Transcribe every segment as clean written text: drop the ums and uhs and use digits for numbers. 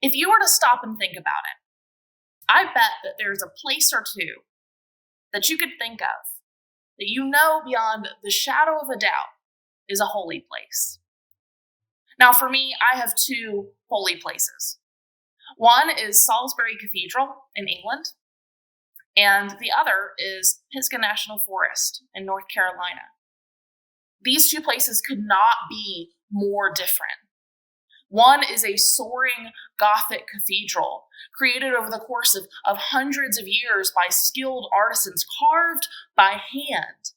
If you were to stop and think about it, I bet that there's a place or two that you could think of that you know beyond the shadow of a doubt is a holy place. Now, for me, I have two holy places. One is Salisbury Cathedral in England, and the other is Pisgah National Forest in North Carolina. These two places could not be more different. One is a soaring Gothic cathedral created over the course of hundreds of years by skilled artisans, carved by hand.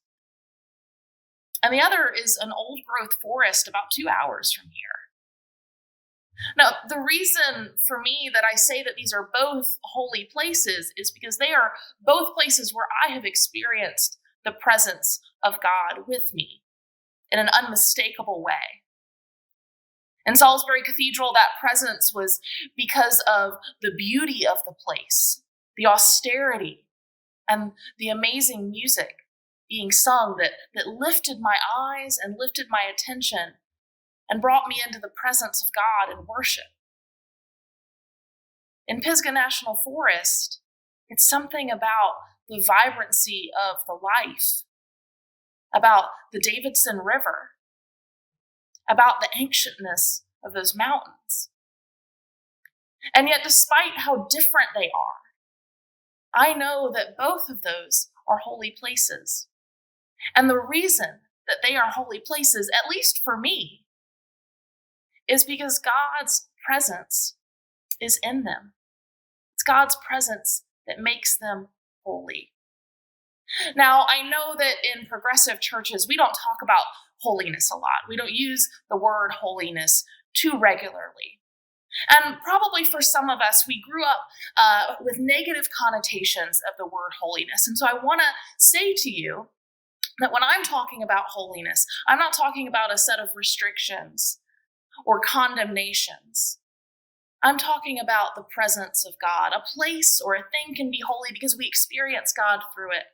And the other is an old-growth forest about 2 hours from here. Now, the reason for me that I say that these are both holy places is because they are both places where I have experienced the presence of God with me in an unmistakable way. In Salisbury Cathedral, that presence was because of the beauty of the place, the austerity, and the amazing music being sung that lifted my eyes and lifted my attention and brought me into the presence of God in worship. In Pisgah National Forest, it's something about the vibrancy of the life, about the Davidson River, about the ancientness of those mountains. And yet, despite how different they are, I know that both of those are holy places. And the reason that they are holy places, at least for me, is because God's presence is in them. It's God's presence that makes them holy. Now, I know that in progressive churches, we don't talk about holiness a lot. We don't use the word holiness too regularly. And probably for some of us, we grew up with negative connotations of the word holiness. And so I want to say to you that when I'm talking about holiness, I'm not talking about a set of restrictions or condemnations. I'm talking about the presence of God. A place or a thing can be holy because we experience God through it.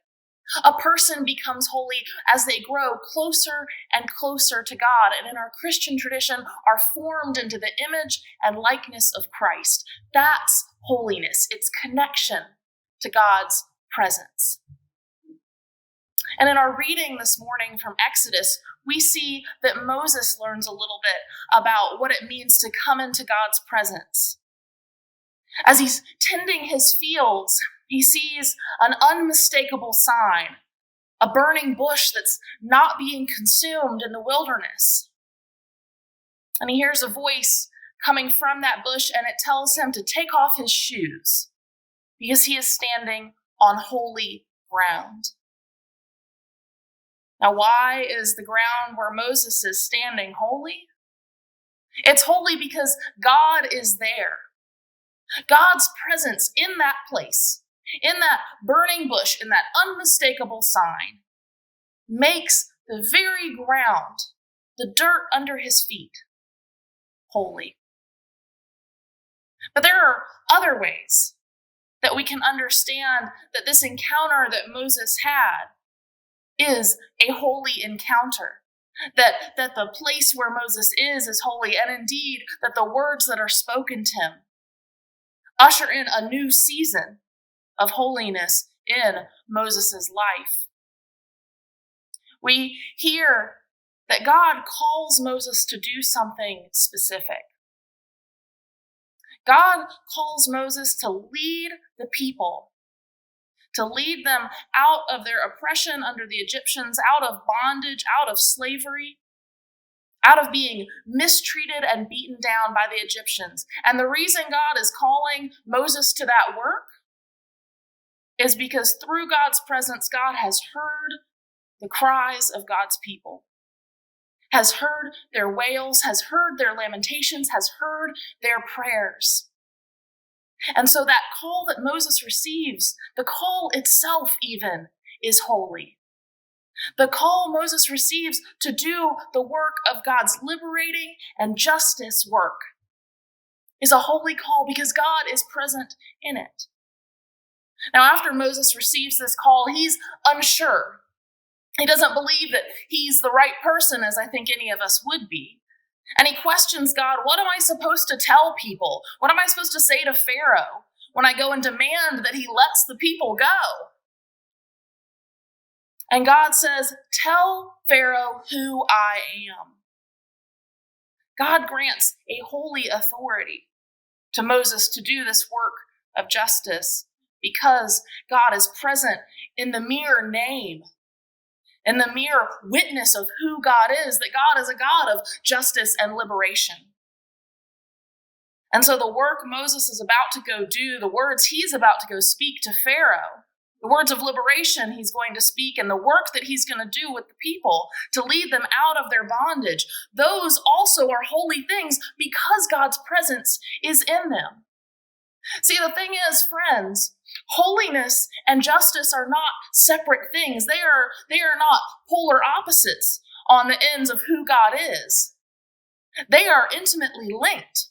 A person becomes holy as they grow closer and closer to God, and in our Christian tradition are formed into the image and likeness of Christ. That's holiness. It's connection to God's presence. And in our reading this morning from Exodus, we see that Moses learns a little bit about what it means to come into God's presence. As he's tending his fields, he sees an unmistakable sign, a burning bush that's not being consumed in the wilderness. And he hears a voice coming from that bush, and it tells him to take off his shoes because he is standing on holy ground. Now, why is the ground where Moses is standing holy? It's holy because God is there. God's presence in that place, in that burning bush, in that unmistakable sign, makes the very ground, the dirt under his feet, holy. But there are other ways that we can understand that this encounter that Moses had is a holy encounter, that the place where Moses is holy, and indeed that the words that are spoken to him usher in a new season of holiness in Moses' life. We hear that God calls Moses to do something specific. God calls Moses to lead the people, to lead them out of their oppression under the Egyptians, out of bondage, out of slavery, out of being mistreated and beaten down by the Egyptians. And the reason God is calling Moses to that work is because through God's presence, God has heard the cries of God's people, has heard their wails, has heard their lamentations, has heard their prayers. And so that call that Moses receives, the call itself even, is holy. The call Moses receives to do the work of God's liberating and justice work is a holy call because God is present in it. Now, after Moses receives this call, he's unsure. He doesn't believe that he's the right person, as I think any of us would be. And he questions God, what am I supposed to tell people? What am I supposed to say to Pharaoh when I go and demand that he lets the people go? And God says, tell Pharaoh who I am. God grants a holy authority to Moses to do this work of justice because God is present in the mere name, in the mere witness of who God is, that God is a God of justice and liberation. And so the work Moses is about to go do, the words he's about to go speak to Pharaoh, the words of liberation he's going to speak, and the work that he's going to do with the people to lead them out of their bondage, those also are holy things because God's presence is in them. See, the thing is, friends, holiness and justice are not separate things. They are not polar opposites on the ends of who God is. They are intimately linked.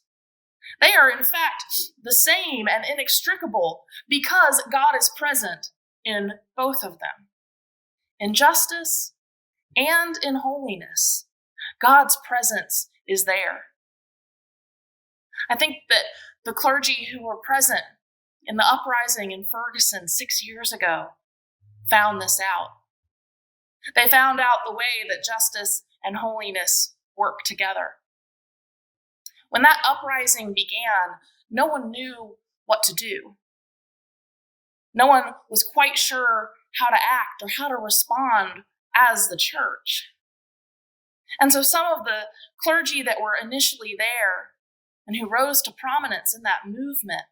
They are, in fact, the same and inextricable because God is present in both of them. In justice and in holiness, God's presence is there. I think that the clergy who were present in the uprising in Ferguson 6 years ago found this out. They found out the way that justice and holiness work together. When that uprising began, no one knew what to do. No one was quite sure how to act or how to respond as the church. And so some of the clergy that were initially there and who rose to prominence in that movement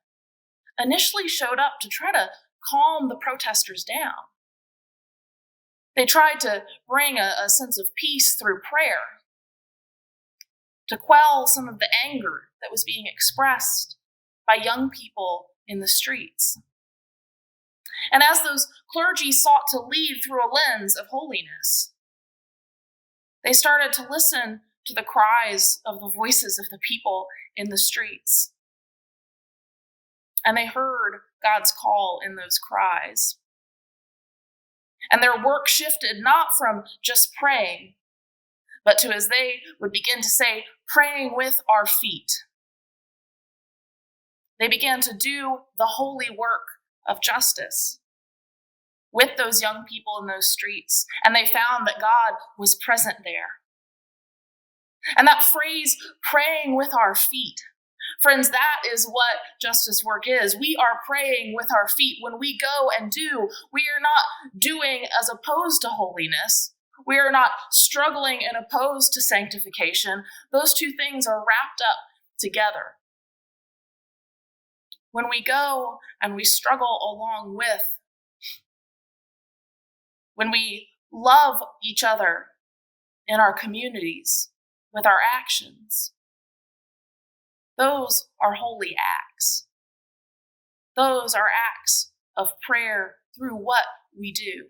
initially showed up to try to calm the protesters down. They tried to bring a sense of peace through prayer, to quell some of the anger that was being expressed by young people in the streets. And as those clergy sought to lead through a lens of holiness, they started to listen to the cries of the voices of the people in the streets. And they heard God's call in those cries. And their work shifted not from just praying, but to, as they would begin to say, praying with our feet. They began to do the holy work of justice with those young people in those streets, and they found that God was present there. And that phrase, praying with our feet, friends, that is what justice work is. We are praying with our feet. When we go and do, we are not doing as opposed to holiness. We are not struggling and opposed to sanctification. Those two things are wrapped up together. When we go and we struggle along with, when we love each other in our communities with our actions, those are holy acts. Those are acts of prayer through what we do.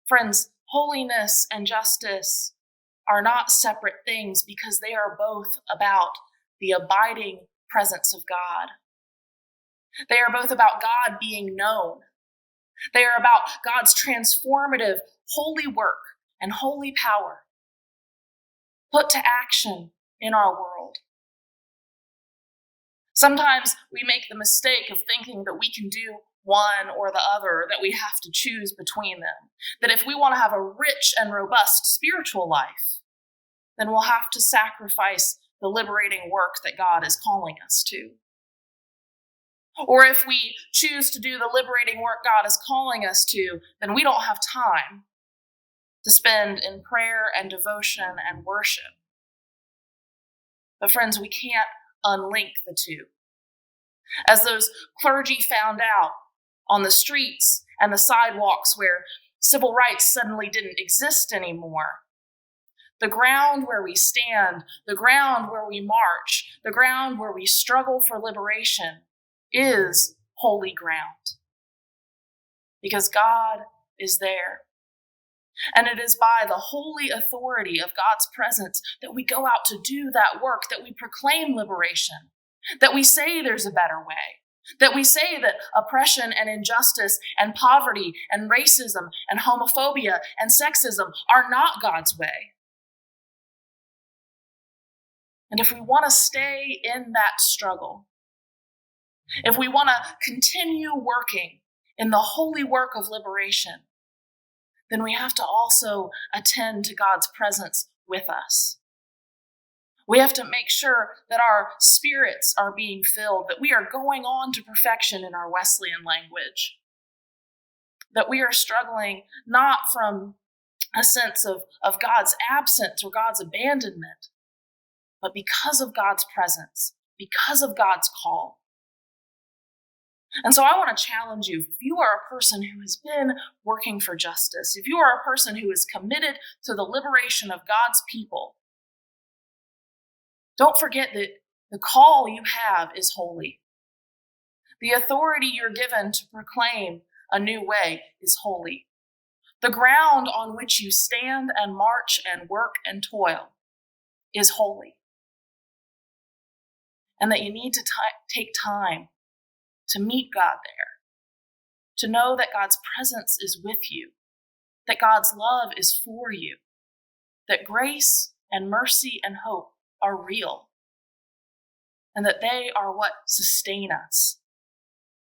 Friends, holiness and justice are not separate things because they are both about the abiding presence of God. They are both about God being known. They are about God's transformative, holy work and holy power put to action in our world. Sometimes we make the mistake of thinking that we can do one or the other, that we have to choose between them. That if we want to have a rich and robust spiritual life, then we'll have to sacrifice the liberating work that God is calling us to. Or if we choose to do the liberating work God is calling us to, then we don't have time to spend in prayer and devotion and worship. But friends, we can't unlink the two. As those clergy found out on the streets and the sidewalks where civil rights suddenly didn't exist anymore, the ground where we stand, the ground where we march, the ground where we struggle for liberation is holy ground. Because God is there. And it is by the holy authority of God's presence that we go out to do that work, that we proclaim liberation, that we say there's a better way, that we say that oppression and injustice and poverty and racism and homophobia and sexism are not God's way. And if we want to stay in that struggle, if we want to continue working in the holy work of liberation, then we have to also attend to God's presence with us. We have to make sure that our spirits are being filled, that we are going on to perfection in our Wesleyan language, that we are struggling not from a sense of God's absence or God's abandonment, but because of God's presence, because of God's call. And so I want to challenge you, if you are a person who has been working for justice, if you are a person who is committed to the liberation of God's people, don't forget that the call you have is holy. The authority you're given to proclaim a new way is holy. The ground on which you stand and march and work and toil is holy. And that you need to take time to meet God there, to know that God's presence is with you, that God's love is for you, that grace and mercy and hope are real, and that they are what sustain us